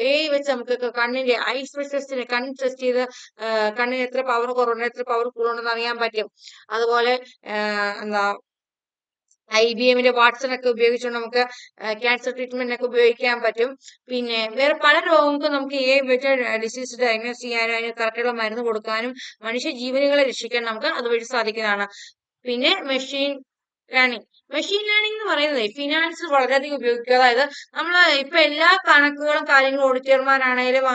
AI വെച്ച് നമുക്ക് കണ്ണിന്റെ ഐ സ്പെഷ്യലിസ്റ്റിന് കണ്ണ് ടെസ്റ്റ് ചെയ്ത് കണ്ണിന് എത്ര പവർ കുറവുണ്ട് എത്ര പവർ കൂടുതലുണ്ടെന്ന് അറിയാൻ പറ്റും. അതുപോലെ എന്താ IBM-ന്റെ വാട്സൺ ഒക്കെ ഉപയോഗിച്ചുകൊണ്ട് നമുക്ക് ക്യാൻസർ ട്രീറ്റ്മെന്റിനൊക്കെ ഉപയോഗിക്കാൻ പറ്റും. പിന്നെ വേറെ പല രോഗങ്ങൾക്കും നമുക്ക് AI വെച്ച് ഡിസീസ് ഡയഗ്നോസ് ചെയ്യാനും അതിന് കറക്റ്റുള്ള മരുന്ന് കൊടുക്കാനും മനുഷ്യ ജീവനുകളെ രക്ഷിക്കാൻ നമുക്ക് അതുവഴി സാധിക്കുന്നതാണ്. പിന്നെ മെഷീൻ ലേണിംഗ്. മെഷീൻ ലേണിംഗ് എന്ന് പറയുന്നത് ഫിനാൻസിൽ വളരെയധികം ഉപയോഗിക്കുക. അതായത് നമ്മൾ ഇപ്പൊ എല്ലാ കണക്കുകളും കാര്യങ്ങളും ഓഡിറ്റർമാരാണേലും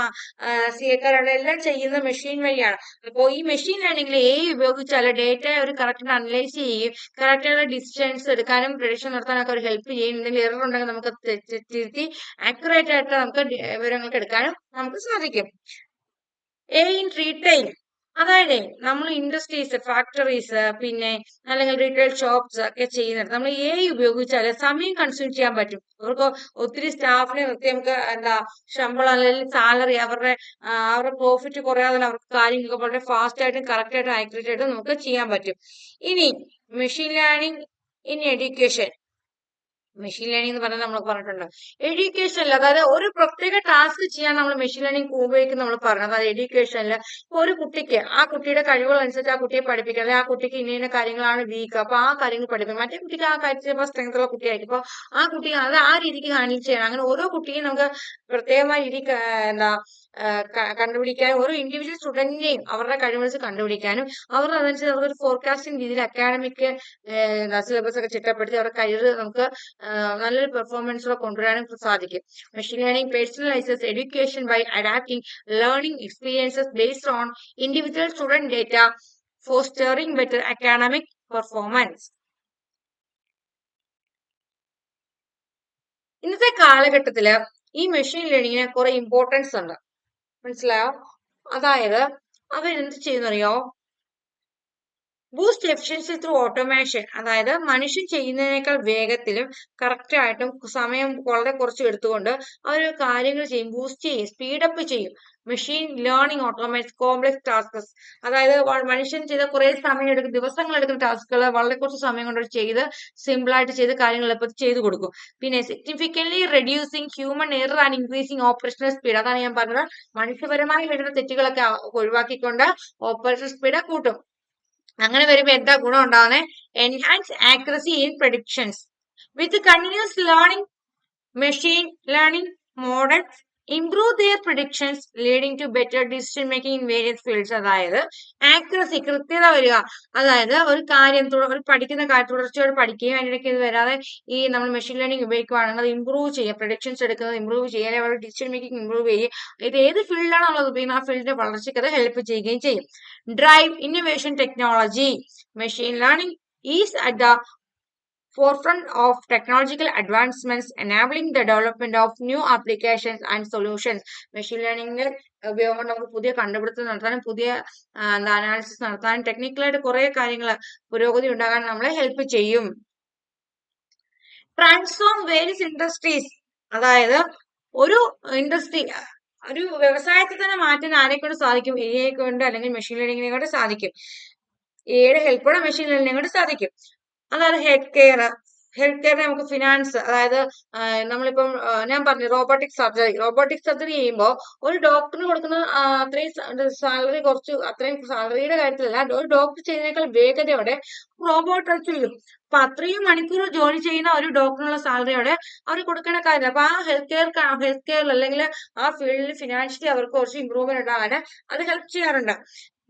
സി എക്കാരാണേലും എല്ലാം ചെയ്യുന്നത് മെഷീൻ വഴിയാണ്. അപ്പോൾ ഈ മെഷീൻ ലേണിംഗിൽ ഉപയോഗിച്ചാൽ ഡേറ്റ ഒരു കറക്റ്റ് അനലൈസ് ചെയ്യുകയും കറക്റ്റായിട്ടുള്ള ഡിസിഷൻസ് എടുക്കാനും പ്രഡിക്ഷൻ നടത്താനൊക്കെ ഒരു ഹെൽപ്പ് ചെയ്യും. എന്തെങ്കിലും എറർ ഉണ്ടെങ്കിൽ നമുക്ക് തിരുത്തി ആക്യുറേറ്റ് ആയിട്ട് നമുക്ക് വിവരങ്ങൾക്ക് എടുക്കാനും നമുക്ക് സാധിക്കും. ഇൻ റീറ്റെയിൽ, അതായത് നമ്മൾ ഇൻഡസ്ട്രീസ്, ഫാക്ടറീസ്, പിന്നെ അല്ലെങ്കിൽ റീറ്റെയിൽ ഷോപ്സ് ഒക്കെ ചെയ്യുന്നത് നമ്മൾ ഉപയോഗിച്ചാൽ സമയം കൺസ്യൂം ചെയ്യാൻ പറ്റും. അവർക്ക് ഒത്തിരി സ്റ്റാഫിനെ നിർത്തി നമുക്ക് എന്താ ശമ്പളം അല്ലെങ്കിൽ സാലറി അവരുടെ പ്രോഫിറ്റ് കുറയാതെ അവർക്ക് കാര്യങ്ങളൊക്കെ വളരെ ഫാസ്റ്റ് ആയിട്ടും കറക്റ്റ് ആയിട്ടും ആക്യുറേറ്റ് ആയിട്ടും നമുക്ക് ചെയ്യാൻ പറ്റും. ഇനി machine learning in education. Machine learning എന്ന് പറഞ്ഞാൽ നമ്മൾ പറഞ്ഞിട്ടുണ്ട് എഡ്യൂക്കേഷനിൽ, അതായത് ഒരു പ്രത്യേക ടാസ്ക് ചെയ്യാൻ നമ്മൾ മെഷീൻ ലേണിംഗ് ഉപയോഗിക്കും നമ്മൾ പറഞ്ഞത്. അതായത് എഡ്യൂക്കേഷനിൽ ഇപ്പോൾ ഒരു കുട്ടിക്ക് ആ കുട്ടിയുടെ കഴിവുകൾ അനുസരിച്ച് ആ കുട്ടിയെ പഠിപ്പിക്കുക, അല്ലെങ്കിൽ ആ കുട്ടിക്ക് ഇന്ന കാര്യങ്ങളാണ് വീക്ക്, അപ്പൊ ആ കാര്യങ്ങൾ പഠിപ്പിക്കും. മറ്റേ കുട്ടിക്ക് ആ കാര്യത്തിൽ ചിലപ്പോൾ സ്ട്രെങ്ത് ഉള്ള കുട്ടിയായിരിക്കും, അപ്പൊ ആ കുട്ടിക്ക് അത് ആ രീതിക്ക് ഹാൻഡിൽ ചെയ്യണം. അങ്ങനെ ഓരോ കുട്ടിയും നമുക്ക് പ്രത്യേകമായ രീതിക്ക് എന്താ കണ്ടുപിടിക്കാനും ഓരോ ഇൻഡിവിജ്വൽ സ്റ്റുഡന്റിനെയും അവരുടെ കഴിവനുസരിച്ച് കണ്ടുപിടിക്കാനും അതനുസരിച്ച് നമുക്കൊരു ഫോർകാസ്റ്റിംഗ് രീതിയിൽ അക്കാഡമിക് സിലബസ് ഒക്കെ ചിട്ടപ്പെടുത്തി അവരുടെ കരിയർ നമുക്ക് നല്ലൊരു പെർഫോമൻസിലൂടെ കൊണ്ടുവരാനും സാധിക്കും. Machine learning personalises education by adapting learning experiences based on individual student data, fostering better academic performance. ഇന്നത്തെ കാലഘട്ടത്തില് ഈ മെഷീൻ ലേണിങ്ങിന് കുറെ ഇമ്പോർട്ടൻസ് ഉണ്ട്, മനസ്സിലായോ? അതായത് അവരെന്ത് ചെയ്യുന്നറിയോ? ബൂസ്റ്റ് എഫിഷ്യൻസി ത്രൂ ഓട്ടോമേഷൻ, അതായത് മനുഷ്യൻ ചെയ്യുന്നതിനേക്കാൾ വേഗത്തിലും കറക്റ്റ് ആയിട്ടും സമയം വളരെ കുറച്ച് എടുത്തുകൊണ്ട് അവർ കാര്യങ്ങൾ ചെയ്യും, ബൂസ്റ്റ് ചെയ്യും, സ്പീഡപ്പ് ചെയ്യും. മെഷീൻ ലേണിംഗ് ഓട്ടോമേറ്റ്സ് കോംപ്ലക്സ് ടാസ്കസ്, അതായത് മനുഷ്യൻ ചെയ്ത കുറെ സമയം എടുക്കും, ദിവസങ്ങൾ എടുക്കുന്ന ടാസ്കുകൾ വളരെ കുറച്ച് സമയം കൊണ്ട് ചെയ്ത് സിമ്പിൾ ആയിട്ട് ചെയ്ത് കാര്യങ്ങൾ എളുപ്പത്തിൽ ചെയ്തു കൊടുക്കും. പിന്നെ significantly reducing human error and increasing operational speed, അതാണ് ഞാൻ പറഞ്ഞത്. മനുഷ്യപരമായി വരുന്ന തെറ്റുകളൊക്കെ ഒഴിവാക്കിക്കൊണ്ട് ഓപ്പറേഷൻ സ്പീഡ് കൂട്ടും. അങ്ങനെ വരുമ്പോൾ എന്താ ഗുണം ഉണ്ടാവുന്നത്? Enhance accuracy in predictions. With continuous learning machine learning models improve their predictions leading to better decision making in various fields. അതായത് ആക്യുറസി, കൃത്യത വരിക. അതായത് ഒരു കാര്യം ഒരു പഠിക്കുന്ന കാര്യം തുടർച്ചയോടെ പഠിക്കുകയും അതിനിടയ്ക്ക് ഇത് വരാതെ ഈ നമ്മൾ മെഷീൻ ലേണിംഗ് ഉപയോഗിക്കുകയാണെങ്കിൽ അത് ഇംപ്രൂവ് ചെയ്യുക, പ്രഡിക്ഷൻസ് എടുക്കുന്നത് ഇംപ്രൂവ് ചെയ്യുക, അല്ലെങ്കിൽ അവരുടെ ഡിസിഷൻ മേക്കിംഗ് ഇംപ്രൂവ് ചെയ്യുക. ഇത് ഏത് ഫീൽഡിലാണോ ഉള്ളത് ഉപയോഗിക്കുന്നത് ആ ഫീൽഡിന്റെ വളർച്ചയ്ക്ക് അത് ഹെൽപ്പ് ചെയ്യുകയും ചെയ്യും. Drive innovation technology. Machine learning is at the forefront of technological advancements, enabling the development of new applications and solutions. Machine ലേണിംഗിന്റെ ഉപയോഗം കൊണ്ട് നമുക്ക് പുതിയ കണ്ടുപിടുത്തം നടത്താനും പുതിയ അനാലിസിസ് നടത്താനും ടെക്നിക്കലായിട്ട് കുറെ കാര്യങ്ങൾ പുരോഗതി ഉണ്ടാകാൻ നമ്മളെ ഹെൽപ്പ് ചെയ്യും. ട്രാൻസ്ഫോം വേരിയസ് ഇൻഡസ്ട്രീസ്, അതായത് ഒരു ഇൻഡസ്ട്രി, ഒരു വ്യവസായത്തിൽ തന്നെ മാറ്റാൻ ആരെക്കൊണ്ട് സാധിക്കും? AI കൊണ്ട് അല്ലെങ്കിൽ മെഷീൻ ലേണിംഗിനെ കൊണ്ട് സാധിക്കും. AIയുടെ ഹെൽപ്പോടെ മെഷീൻ ലേണിംഗിനെ കൊണ്ട് സാധിക്കും. അതായത് ഹെൽത്ത് കെയർ നമുക്ക് ഫിനാൻസ്, അതായത് നമ്മളിപ്പം ഞാൻ പറഞ്ഞു റോബോട്ടിക് സർജറി ചെയ്യുമ്പോൾ ഒരു ഡോക്ടറിന് കൊടുക്കുന്ന അത്രയും സാലറി അത്രയും സാലറിയുടെ കാര്യത്തിലല്ല, ഒരു ഡോക്ടർ ചെയ്യുന്നതിനേക്കാൾ വേഗതയോടെ റോബോട്ട് ചെയ്യും. അപ്പൊ അത്രയും മണിക്കൂർ ജോലി ചെയ്യുന്ന ഒരു ഡോക്ടറിനുള്ള സാലറിയോടെ അവർ കൊടുക്കേണ്ട കാര്യമില്ല. അപ്പൊ ആ ഹെൽത്ത് കെയറിൽ അല്ലെങ്കിൽ ആ ഫീൽഡിൽ ഫിനാൻഷ്യലി അവർക്ക് കുറച്ച് ഇമ്പ്രൂവ്മെന്റ് ഉണ്ടാകാൻ അത് ഹെൽപ്പ് ചെയ്യാറുണ്ട്.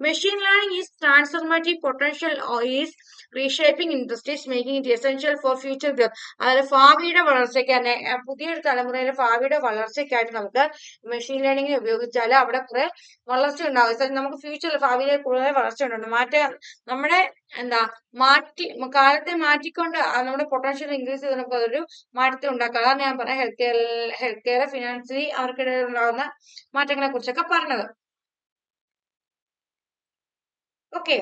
Machine learning is transformative potential is reshaping industries, making it essential for future growth. അതായത് ഭാവിയുടെ വളർച്ചയ്ക്ക് തന്നെ, പുതിയൊരു തലമുറയിലെ ഭാവിയുടെ വളർച്ചയ്ക്കായിട്ട് നമുക്ക് മെഷീൻ ലേണിംഗിനെ ഉപയോഗിച്ചാൽ അവിടെ കുറെ വളർച്ച ഉണ്ടാകും. നമുക്ക് ഫ്യൂച്ചറിൽ ഭാവിയിലെ കൂടുതൽ വളർച്ച ഉണ്ടാകും. നമ്മുടെ കാലത്തെ മാറ്റിക്കൊണ്ട് നമ്മുടെ പൊട്ടൻഷ്യൽ ഇൻക്രീസ് ചെയ്ത് നമുക്ക് അതൊരു മാറ്റത്തെ ഉണ്ടാക്കാം. അതാണ് ഞാൻ പറഞ്ഞ ഹെൽത്ത് കെയർ ഫിനാൻഷ്യലി അവർക്കിടയിൽ ഉണ്ടാകുന്ന മാറ്റങ്ങളെ കുറിച്ചൊക്കെ പറഞ്ഞത്. ഓക്കെ,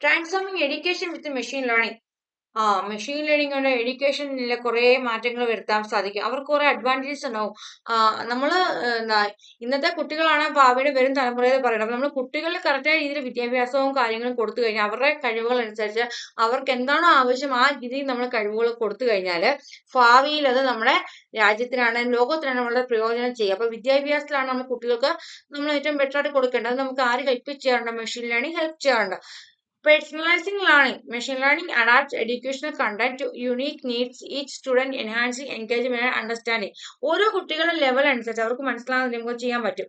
ട്രാൻസ്ഫോമിങ് എഡ്യൂക്കേഷൻ വിത്ത് മെഷീൻ ലേണിംഗ്. മെഷീൻ ലേണിംഗ് കൊണ്ട് എഡ്യൂക്കേഷനിലെ കുറെ മാറ്റങ്ങൾ വരുത്താൻ സാധിക്കും. അവർക്ക് കുറെ അഡ്വാൻറ്റേജസ് ഉണ്ടാവും. നമ്മള് ഇന്നത്തെ കുട്ടികളാണ് ഭാവിയുടെ വരും തലമുറയിൽ പറയുന്നത്. അപ്പൊ നമ്മൾ കുട്ടികളിൽ കറക്റ്റായ രീതിയിൽ വിദ്യാഭ്യാസവും കാര്യങ്ങളും കൊടുത്തു കഴിഞ്ഞാൽ അവരുടെ കഴിവുകൾ അനുസരിച്ച് അവർക്ക് എന്താണോ ആവശ്യം ആ രീതിയിൽ നമ്മൾ കഴിവുകൾ കൊടുത്തു കഴിഞ്ഞാൽ ഭാവിയിൽ അത് നമ്മുടെ രാജ്യത്തിനാണ് ലോകത്തിനാണ് വളരെ പ്രയോജനം ചെയ്യുക. അപ്പൊ വിദ്യാഭ്യാസത്തിലാണ് നമ്മൾ കുട്ടികൾക്ക് നമ്മൾ ഏറ്റവും ബെറ്റർ ആയിട്ട് കൊടുക്കേണ്ടത്. നമുക്ക് ആര് ഹെൽപ്പ് ചെയ്യാറുണ്ട്? മെഷീൻ ലേണിംഗ് ഹെൽപ്പ് ചെയ്യാറുണ്ട്. Personalizing learning. Machine learning adapts educational content to unique needs each student, enhancing engagement and understanding. ഓരോ കുട്ടികളുടെ ലെവൽ അനുസരിച്ച് അവർക്ക് മനസ്സിലാകുന്ന നമുക്ക് ചെയ്യാൻ പറ്റും.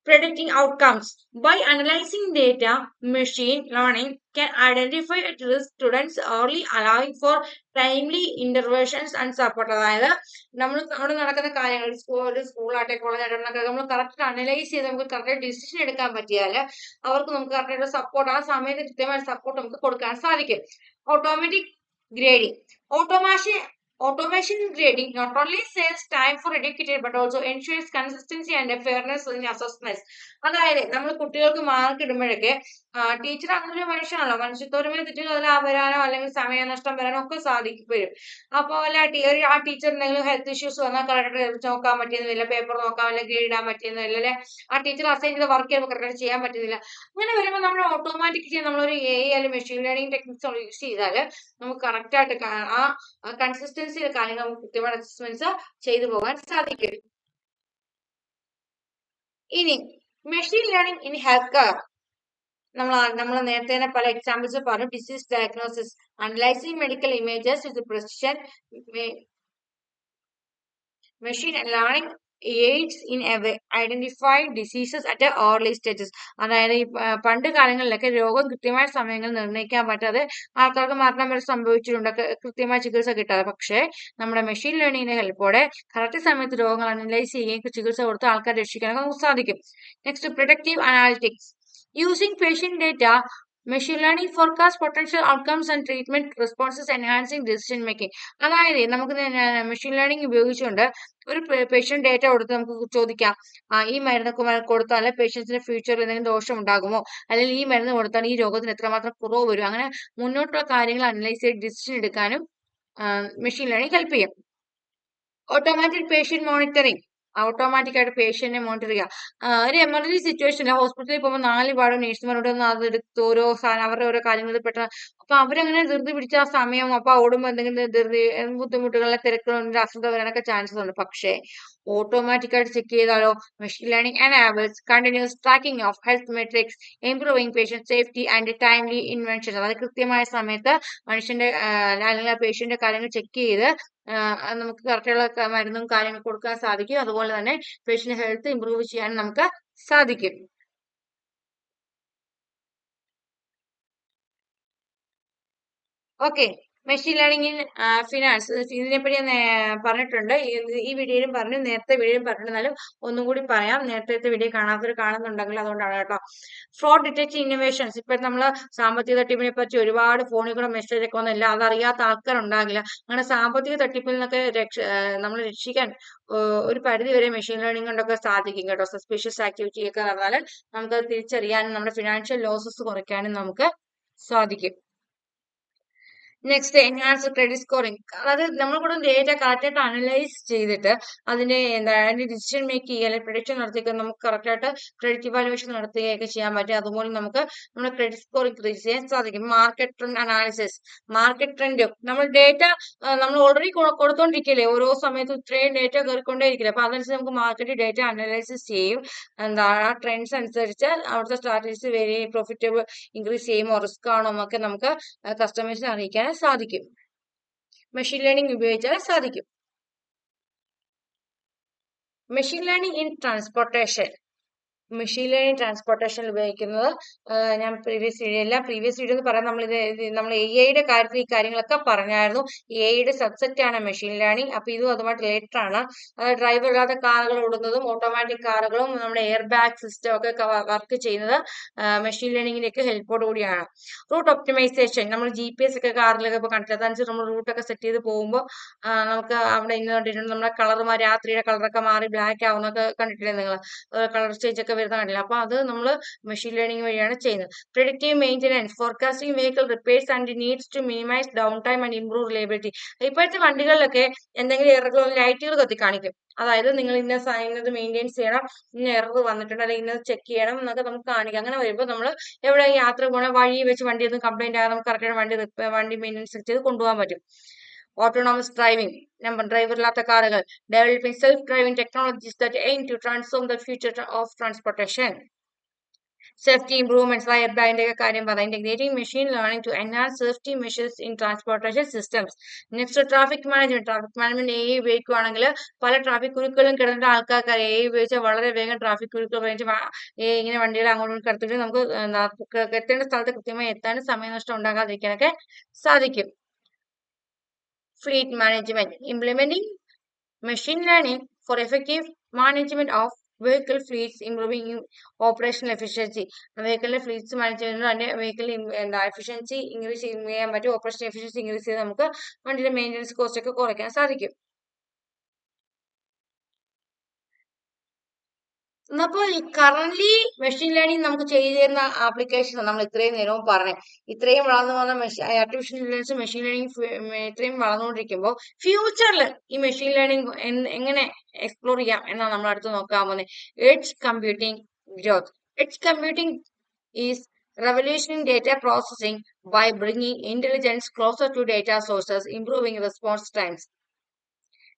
predicting outcomes. By analyzing data, machine learning can identify at risk students early, allowing for timely interventions and support. അതായത് നമ്മുടെ നടക്കുന്ന കാര്യങ്ങൾ ഒരു സ്കൂളാട്ടെ കോളേജാട്ടെ നമ്മൾ കറക്റ്റ് അനലൈസ് ചെയ്ത് നമുക്ക് കറക്റ്റ് ഡിസിഷൻ എടുക്കാൻ പറ്റിയാൽ അവർക്ക് നമുക്ക് കറക്റ്റായിട്ട് സപ്പോർട്ട് ആ സമയത്ത് കൃത്യമായ സപ്പോർട്ട് നമുക്ക് കൊടുക്കാൻ സാധിക്കും. Automatic grading. Automation in grading not only saves time for educated but also ensures consistency and fairness in assessments. അതായത് നമ്മൾ കുട്ടികൾക്ക് മാർക്ക് ഇടുമ്പോഴൊക്കെ ടീച്ചർ അങ്ങനെ ഒരു മനുഷ്യനാണല്ലോ, മനുഷ്യത്വപരമായ തെറ്റുകൾ അതിൽ വരാനോ അല്ലെങ്കിൽ സമയനഷ്ടം വരാനോ ഒക്കെ വരും. അപ്പോൾ ആ ടീച്ചർ എന്തെങ്കിലും ഹെൽത്ത് ഇഷ്യൂസ് വന്നാൽ കറക്റ്റ് നോക്കാൻ പറ്റിയെന്നില്ല, പേപ്പർ നോക്കാൻ അല്ലെങ്കിൽ ഗ്രേഡ് ഇടാൻ പറ്റിയെന്നില്ല, അല്ലെ ആ ടീച്ചർ അസൈൻ ചെയ്ത വർക്ക് ചെയ്യുമ്പോൾ കറക്റ്റ് ചെയ്യാൻ പറ്റുന്നില്ല. അങ്ങനെ വരുമ്പോൾ നമ്മൾ ഓട്ടോമാറ്റിക്കലി നമ്മളൊരു AI അല്ലെങ്കിൽ മെഷീൻ ലേണിംഗ് ടെക്നിക്സ് യൂസ് ചെയ്താൽ നമുക്ക് കറക്റ്റ് ആയിട്ട് ആ കൺസിസ്റ്റൻസിയുടെ കാര്യങ്ങൾ നമുക്ക് കൃത്യമായ അസസ്മെന്റ്സ് ചെയ്തു പോകാൻ സാധിക്കും. ഇനി machine learning in health care നമ്മൾ നേരത്തെ തന്നെ പല എക്സാമ്പിൾസ് പറഞ്ഞു. Disease diagnosis, analysing medical images with precision. Machine learning aids in identifying diseases at early stages. അതായത് ഈ പണ്ട് കാലങ്ങളിലൊക്കെ രോഗം കൃത്യമായ സമയങ്ങളിൽ നിർണ്ണയിക്കാൻ പറ്റാതെ ആൾക്കാർക്ക് മരണം വരെ സംഭവിച്ചിട്ടുണ്ട്, കൃത്യമായ ചികിത്സ കിട്ടാതെ. പക്ഷേ നമ്മുടെ മെഷീൻ ലേണിംഗിന്റെ ഹെൽപ്പോടെ കറക്റ്റ് സമയത്ത് രോഗങ്ങൾ അനലൈസ് ചെയ്യുകയും ചികിത്സ കൊടുത്ത് ആൾക്കാരെ രക്ഷിക്കാനൊക്കെ നമുക്ക് സാധിക്കും. Next, productive analytics. Using patient data, machine learning forecast potential outcomes and treatment responses, enhancing decision making. അതായത് നമുക്ക് മെഷീൻ ലേണിംഗ് ഉപയോഗിച്ചുകൊണ്ട് ഒരു പേഷ്യന്റ് ഡേറ്റ കൊടുത്ത് നമുക്ക് ചോദിക്കാം, ഈ മരുന്നൊക്കെ കൊടുത്താൽ പേഷ്യൻസിന്റെ ഫ്യൂച്ചറിൽ എന്തെങ്കിലും ദോഷം ഉണ്ടാകുമോ, അല്ലെങ്കിൽ ഈ മരുന്ന് കൊടുത്താൽ ഈ രോഗത്തിന് എത്രമാത്രം കുറവ് വരും, അങ്ങനെ മുന്നോട്ടുള്ള കാര്യങ്ങൾ അനലൈസ് ചെയ്ത് ഡിസിഷൻ എടുക്കാനും മെഷീൻ ലേണിംഗ് ഹെൽപ്പ് ചെയ്യും. Automatic patient monitoring. ഓട്ടോമാറ്റിക് ആയിട്ട് പേഷ്യന്റിനെ മോണിറ്റർ ചെയ്യുക. ഒരു എമർജൻസി സിറ്റുവേഷനിൽ ഹോസ്പിറ്റലിൽ പോകുമ്പോൾ 4 പാടും നേഴ്സുമാരോട് അത് എടുത്ത് ഓരോ സാധനം അവരുടെ ഓരോ കാര്യങ്ങളിൽ പെട്ടെന്ന് അപ്പൊ അവരങ്ങനെ ധൃതി പിടിച്ച ആ സമയം അപ്പൊ ഓടുമ്പോൾ എന്തെങ്കിലും ധൃതി ബുദ്ധിമുട്ടുകളെ തിരക്കുകളുണ്ട്, അശ്രദ്ധ വരാനൊക്കെ ചാൻസസ് ഉണ്ട്. പക്ഷേ ഓട്ടോമാറ്റിക് ആയിട്ട് ചെക്ക് ചെയ്താലോ, machine learning enables continuous tracking of health metrics, improving patient safety and timely intervention. അതായത് കൃത്യമായ സമയത്ത് മനുഷ്യന്റെ അല്ലെങ്കിൽ പേഷ്യന്റെ കാര്യങ്ങൾ ചെക്ക് ചെയ്ത് നമുക്ക് കറക്റ്റുള്ള മരുന്നും കാര്യങ്ങളും കൊടുക്കാൻ സാധിക്കും. അതുപോലെ തന്നെ പേഷ്യന്റ് ഹെൽത്ത് ഇംപ്രൂവ് ചെയ്യാൻ നമുക്ക് സാധിക്കും. Okay, machine learning in finance ഇതിനെപ്പറ്റി പറഞ്ഞിട്ടുണ്ട്. ഈ വീഡിയോയിലും പറഞ്ഞു, നേരത്തെ വീഡിയോയിലും പറഞ്ഞിരുന്നാലും ഒന്നും കൂടി പറയാം. നേരത്തെ വീഡിയോ കാണാത്തവർ കാണുന്നുണ്ടെങ്കിൽ അതുകൊണ്ടാണ് കേട്ടോ. Fraud detecting innovations. ഇപ്പൊ നമ്മൾ സാമ്പത്തിക തട്ടിപ്പിനെ പറ്റി ഒരുപാട് ഫോണിൽ കൂടെ മെസ്സേജ് ഒക്കെ ഒന്നുമില്ല, അതറിയാത്ത ആൾക്കാരുണ്ടാകില്ല. അങ്ങനെ സാമ്പത്തിക തട്ടിപ്പിൽ നിന്നൊക്കെ നമ്മൾ രക്ഷിക്കാൻ ഒരു പരിധി വരെ മെഷീൻ ലേണിംഗ് കൊണ്ടൊക്കെ സാധിക്കും കേട്ടോ. സസ്പീഷ്യസ് ആക്ടിവിറ്റി ഒക്കെ പറഞ്ഞാൽ നമുക്കത് തിരിച്ചറിയാനും നമ്മുടെ ഫിനാൻഷ്യൽ ലോസസ് കുറയ്ക്കാനും നമുക്ക് സാധിക്കും. Next, enhance credit scoring. അതായത് നമ്മൾ കൂടെ ഡേറ്റ കറക്റ്റായിട്ട് അനലൈസ് ചെയ്തിട്ട് അതിന്റെ ഡിസിഷൻ മേക്ക് ചെയ്യുക അല്ലെങ്കിൽ പ്രൊഡിക്ഷൻ നടത്തിയൊക്കെ നമുക്ക് കറക്റ്റായിട്ട് ക്രെഡിറ്റ് ഇവാലുവേഷൻ നടത്തുകയൊക്കെ ചെയ്യാൻ പറ്റും. അതുപോലെ നമുക്ക് നമ്മുടെ ക്രെഡിറ്റ് സ്കോർ ഇൻക്രീസ് ചെയ്യാൻ സാധിക്കും. Market trend analysis. Market trend നമ്മൾ ഡേറ്റ നമ്മൾ ഓൾറെഡി കൊടുത്തോണ്ടിരിക്കില്ലേ, ഓരോ സമയത്തും ഇത്രയും ഡേറ്റ കയറിക്കൊണ്ടേയിരിക്കില്ല. അപ്പൊ അതനുസരിച്ച് നമുക്ക് മാർക്കറ്റ് ഡേറ്റ അനലൈസിസ് ചെയ്യും. ആ ട്രെൻഡ്സ് അനുസരിച്ച് അവിടുത്തെ സ്ട്രാറ്റജീസ് വെരി പ്രോഫിറ്റബിൾ ഇൻക്രീസ് ചെയ്യുമോ റിസ്ക് ആണോ എന്നൊക്കെ നമുക്ക് കസ്റ്റമേഴ്സിനെ അറിയിക്കാൻ സാധിക്കും. മെഷീൻ ലേണിംഗ് ഉപയോഗിച്ചാൽ സാധിക്കും. Machine learning in transportation. Machine learning ട്രാൻസ്പോർട്ടേഷനിൽ ഉപയോഗിക്കുന്നത് ഞാൻ പ്രീവിയസ് വീഡിയോ എന്ന് പറയാൻ നമ്മൾ AI കാര്യത്തിൽ ഈ കാര്യങ്ങളൊക്കെ പറഞ്ഞായിരുന്നു. AI സബ്സെറ്റ് ആണ് മെഷീൻ ലേണിംഗ്. അപ്പൊ ഇതും അതുമായിട്ട് റിലേറ്റഡ് ആണ്. ഡ്രൈവർ ഇല്ലാത്ത കാറുകൾ ഓടുന്നതും ഓട്ടോമാറ്റിക് കാറുകളും നമ്മുടെ എയർ ബാഗ് സിസ്റ്റം ഒക്കെ വർക്ക് ചെയ്യുന്നത് മെഷീൻ ലേണിംഗിലേക്ക് ഹെൽപ്പോട് കൂടിയാണ്. Route optimisation. നമ്മൾ GPS ഒക്കെ കാറിലൊക്കെ ഇപ്പൊ കണ്ടിട്ട് അതനുസരിച്ച് നമ്മൾ റൂട്ടൊക്കെ സെറ്റ് ചെയ്ത് പോകുമ്പോൾ നമുക്ക് അവിടെ ഇന്ന് കണ്ടിട്ടുണ്ട് നമ്മുടെ കളർ രാത്രിയുടെ കളറൊക്കെ മാറി ബ്ലാക്ക് ആവുന്നൊക്കെ കണ്ടിട്ടില്ലേ നിങ്ങൾ, കളർ ചേഞ്ച് ഒക്കെ വരുന്ന കണ്ടില്ല. അപ്പൊ അത് നമ്മൾ മെഷീൻ ലേണിംഗ് വഴിയാണ് ചെയ്യുന്നത്. Predictive maintenance. Forecasting vehicle repairs and needs to minimise downtime and improve reliability. ഇപ്പോഴത്തെ വണ്ടികളിലൊക്കെ എന്തെങ്കിലും എറർ ലൈറ്റുകൾ കത്തി കാണിക്കും. അതായത് നിങ്ങൾ ഇന്നത് മെയിൻറ്റെയിൻസ് ചെയ്യണം, ഇന്ന എറർ വന്നിട്ടുണ്ട് അല്ലെങ്കിൽ ഇന്നത് ചെക്ക് ചെയ്യണം എന്നൊക്കെ നമുക്ക് കാണിക്കാം. അങ്ങനെ വരുമ്പോൾ നമ്മൾ എവിടെ യാത്ര പോകണ വഴി വെച്ച് വണ്ടി ഒന്നും കംപ്ലൈന്റ് ആകാതെ നമുക്ക് കറക്റ്റായിട്ട് വണ്ടി മെയിൻറ്റെയിൻസ് ചെയ്ത് കൊണ്ടുപോകാൻ പറ്റും. Autonomous driving. ഡ്രൈവർ ഇല്ലാത്ത കാറുകൾ. Developing self driving technologies that aim to transform the future of transportation. Safety improvements, airbag കാര്യം പറയാം. Integrating machine learning to enhance safety measures in transportation systems. Next, traffic management. Traffic management AI ഉപയോഗിക്കുകയാണെങ്കിൽ പല traffic കുരുക്കളും കിടന്നിട്ട് ആൾക്കാർക്ക് AI ഉപയോഗിച്ചാൽ വളരെ വേഗം traffic കുരുക്കൾ ഇങ്ങനെ വണ്ടികൾ അങ്ങോട്ടും കിടത്തിട്ട് നമുക്ക് എത്തേണ്ട സ്ഥലത്ത് കൃത്യമായി എത്താനും സമയനഷ്ടം ഉണ്ടാകാതിരിക്കാനൊക്കെ സാധിക്കും. Fleet management. Implementing machine learning for effective management of vehicle fleets, improving operational efficiency. വെഹിക്കിളിന്റെ ഫ്ലീറ്റ്സ് മാനേജ് ചെയ്യുന്നത് അതിന്റെ വെഹിക്കിൾ എഫിഷ്യൻസി ഇൻക്രീസ് ചെയ്യാൻ പറ്റും. ഓപ്പറേഷൻ എഫിഷ്യൻസി ഇൻക്രീസ് ചെയ്ത് നമുക്ക് വണ്ടിയുടെ മെയിൻ്റെനൻസ് കോസ്റ്റ് ഒക്കെ കുറയ്ക്കാൻ സാധിക്കും. അപ്പോൾ ഈ കറന്റ് മെഷീൻ ലേണിംഗ് നമുക്ക് ചെയ്തു തരുന്ന ആപ്ലിക്കേഷൻ നമ്മൾ ഇത്രയും നേരവും പറഞ്ഞു. ഇത്രയും വളർന്നു വന്ന ആർട്ടിഫിഷ്യൽ ഇന്റലിജൻസ് മെഷീൻ ലേണിംഗ് ഇത്രയും വളർന്നുകൊണ്ടിരിക്കുമ്പോൾ ഫ്യൂച്ചറിൽ ഈ മെഷീൻ ലേണിംഗ് എങ്ങനെ എക്സ്പ്ലോർ ചെയ്യാം എന്നാണ് നമ്മൾ അടുത്ത് നോക്കാൻ പോകുന്നത്. Edge computing growth. Edge computing is revolutionizing data processing by bringing intelligence closer to data sources, improving response times.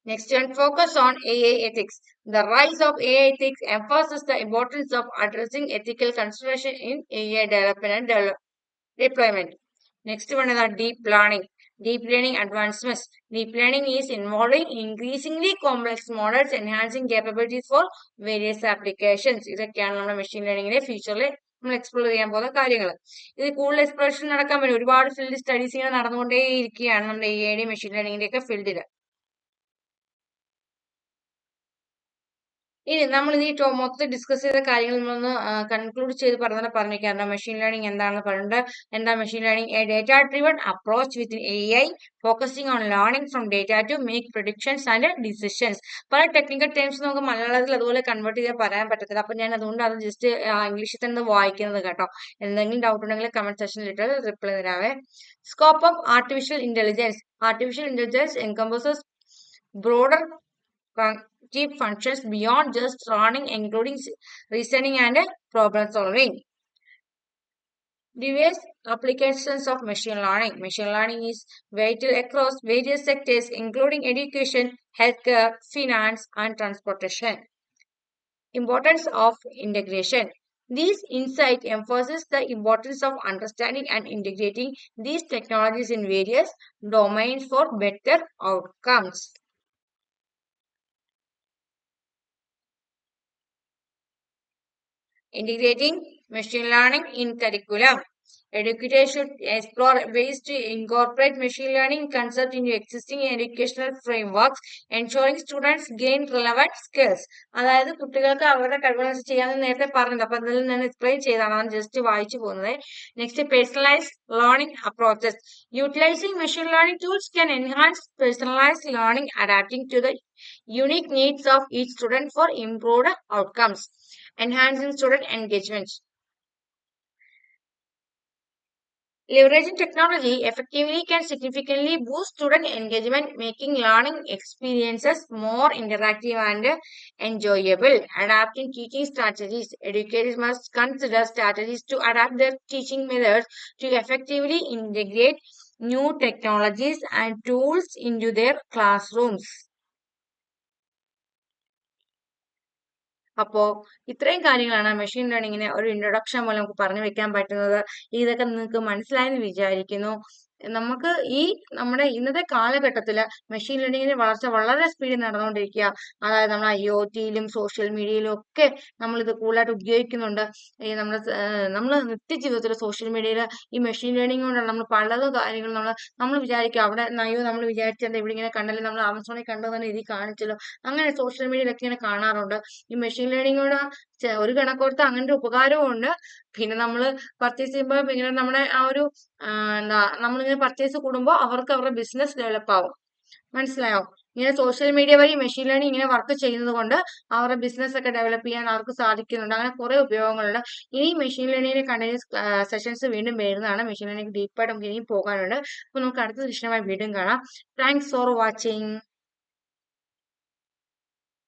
Next one, focus on AI ethics. The rise of AI ethics emphasizes the importance of addressing ethical consideration in AI development and deployment. Next one is deep learning. Deep learning advancements. Deep learning is involving increasingly complex models, enhancing capabilities for various applications. ഇതൊക്കെയാണ് നമ്മുടെ machine ലേണിംഗിന്റെ ഫ്യൂച്ചറിൽ നമ്മൾ explore ചെയ്യാൻ പോകുന്ന കാര്യങ്ങൾ. ഇത് കൂടുതൽ എക്സ്പ്ലോറേഷൻ നടക്കാൻ പറ്റും. ഒരുപാട് ഫീൽഡ് സ്റ്റഡീസ് ഇങ്ങനെ നടന്നുകൊണ്ടേയിരിക്കുകയാണ് നമ്മുടെ AI മെഷീൻ ലേണിംഗിന്റെ ഒക്കെ ഫീൽഡിൽ. ഇനി നമ്മൾ ഈ മൊത്തം ഡിസ്കസ് ചെയ്ത കാര്യങ്ങൾ നമ്മളൊന്ന് കൺക്ലൂഡ് ചെയ്ത് പറഞ്ഞിരിക്കാം. മെഷീൻ ലേണിംഗ് എന്താണെന്ന് പറഞ്ഞിട്ട്, എന്താ machine learning? A data driven approach with AI focusing on learning from data to make predictions and decisions. പല ടെക്നിക്കൽ ടേംസ് നമുക്ക് മലയാളത്തിൽ അതുപോലെ കൺവേർട്ട് ചെയ്ത് പറയാൻ പറ്റത്തില്ല. അപ്പൊ ഞാൻ അതുകൊണ്ട് അത് ജസ്റ്റ് ഇംഗ്ലീഷിൽ തന്നെ വായിക്കുന്നത് കേട്ടോ. എന്തെങ്കിലും ഡൗട്ട് ഉണ്ടെങ്കിൽ കമന്റ് സെക്ഷനിൽ ഇട്ട് റിപ്ലൈ തരാവേ. Scope of artificial intelligence. Artificial intelligence encompasses broader cognitive functions beyond just learning, including reasoning and problem solving. Diverse applications of machine learning. Machine learning is vital across various sectors, including education, healthcare, finance, and transportation. Importance of integration. These insights emphasize the importance of understanding and integrating these technologies in various domains for better outcomes. Integrating machine learning in curriculum. Educators should explore ways to incorporate machine learning concept into existing educational frameworks, ensuring students gain relevant skills. അതായത് കുട്ടികൾക്ക് അവരുടെ കഴിവുകൾ ചെയ്യാമെന്ന് നേരത്തെ പറഞ്ഞത്. അപ്പൊ അതിൽ ഞാൻ എക്സ്പ്ലെയിൻ ചെയ്താണ്, ജസ്റ്റ് വായിച്ചു പോകുന്നത്. Next, personalised learning approaches. Utilising machine learning tools can enhance personalized learning, adapting to the unique needs of each student for improved outcomes. Enhancing student engagement. Leveraging technology effectively can significantly boost student engagement, making learning experiences more interactive and enjoyable. Adapting teaching strategies. Educators must consider strategies to adapt their teaching methods to effectively integrate new technologies and tools into their classrooms. അപ്പോൾ ഇത്രയും കാര്യങ്ങളാണ് machine ലേണിങ്ങിന് ഒരു introduction പോലെ നമുക്ക് പറഞ്ഞു വെക്കാൻ പറ്റുന്നത്. ഇതൊക്കെ നിങ്ങൾക്ക് മനസ്സിലായെന്ന് വിചാരിക്കുന്നു. നമുക്ക് ഈ നമ്മുടെ ഇന്നത്തെ കാലഘട്ടത്തിൽ മെഷീൻ ലേണിങ്ങിന്റെ വളർച്ച വളരെ സ്പീഡിൽ നടന്നുകൊണ്ടിരിക്കുക. അതായത് നമ്മൾ IoTയിലും സോഷ്യൽ മീഡിയയിലും ഒക്കെ നമ്മൾ ഇത് കൂടുതലായിട്ട് ഉപയോഗിക്കുന്നുണ്ട്. ഈ നമ്മൾ നിത്യജീവിതത്തിൽ സോഷ്യൽ മീഡിയയിൽ ഈ മെഷീൻ ലേണിംഗ് കൊണ്ടാണ് നമ്മൾ പലതും കാര്യങ്ങൾ നമ്മൾ വിചാരിക്കുക അവിടെ നമ്മൾ വിചാരിച്ചത് ഇവിടെ ഇങ്ങനെ കണ്ടല്ലോ, നമ്മൾ ആമസോണിൽ കണ്ടു തന്നെ ഇതിൽ കാണിച്ചല്ലോ, അങ്ങനെ സോഷ്യൽ മീഡിയയിലൊക്കെ ഇങ്ങനെ കാണാറുണ്ട്. ഈ മെഷീൻ ലേണിംഗ് കൊണ്ട് ഒരു കണക്കോർത്ത് അങ്ങനത്തെ ഉപകാരവും ഉണ്ട്. പിന്നെ നമ്മൾ പർച്ചേസ് ചെയ്യുമ്പോൾ ഇങ്ങനെ നമ്മുടെ ആ ഒരു നമ്മളിങ്ങനെ പർച്ചേസ് കൂടുമ്പോൾ അവർക്ക് അവരുടെ ബിസിനസ് ഡെവലപ്പ് ആവും. മനസ്സിലായോ? ഇങ്ങനെ സോഷ്യൽ മീഡിയ വഴി മെഷീൻ ലേണിംഗ് ഇങ്ങനെ വർക്ക് ചെയ്യുന്നത് കൊണ്ട് അവരുടെ ബിസിനസ് ഒക്കെ ഡെവലപ്പ് ചെയ്യാൻ അവർക്ക് സാധിക്കുന്നുണ്ട്. അങ്ങനെ കുറെ ഉപയോഗങ്ങളുണ്ട്. ഇനി മെഷീൻ ലേണിംഗിന്റെ കണ്ടിന്യൂസ് സെഷൻസ് വീണ്ടും വരുന്നതാണ്. മെഷീൻ ലേണിംഗ് ഡീപ്പായിട്ട് നമുക്ക് ഇനിയും പോകാനുണ്ട്. അപ്പൊ നമുക്ക് അടുത്ത സെഷനുമായി വീണ്ടും കാണാം. Thanks for watching.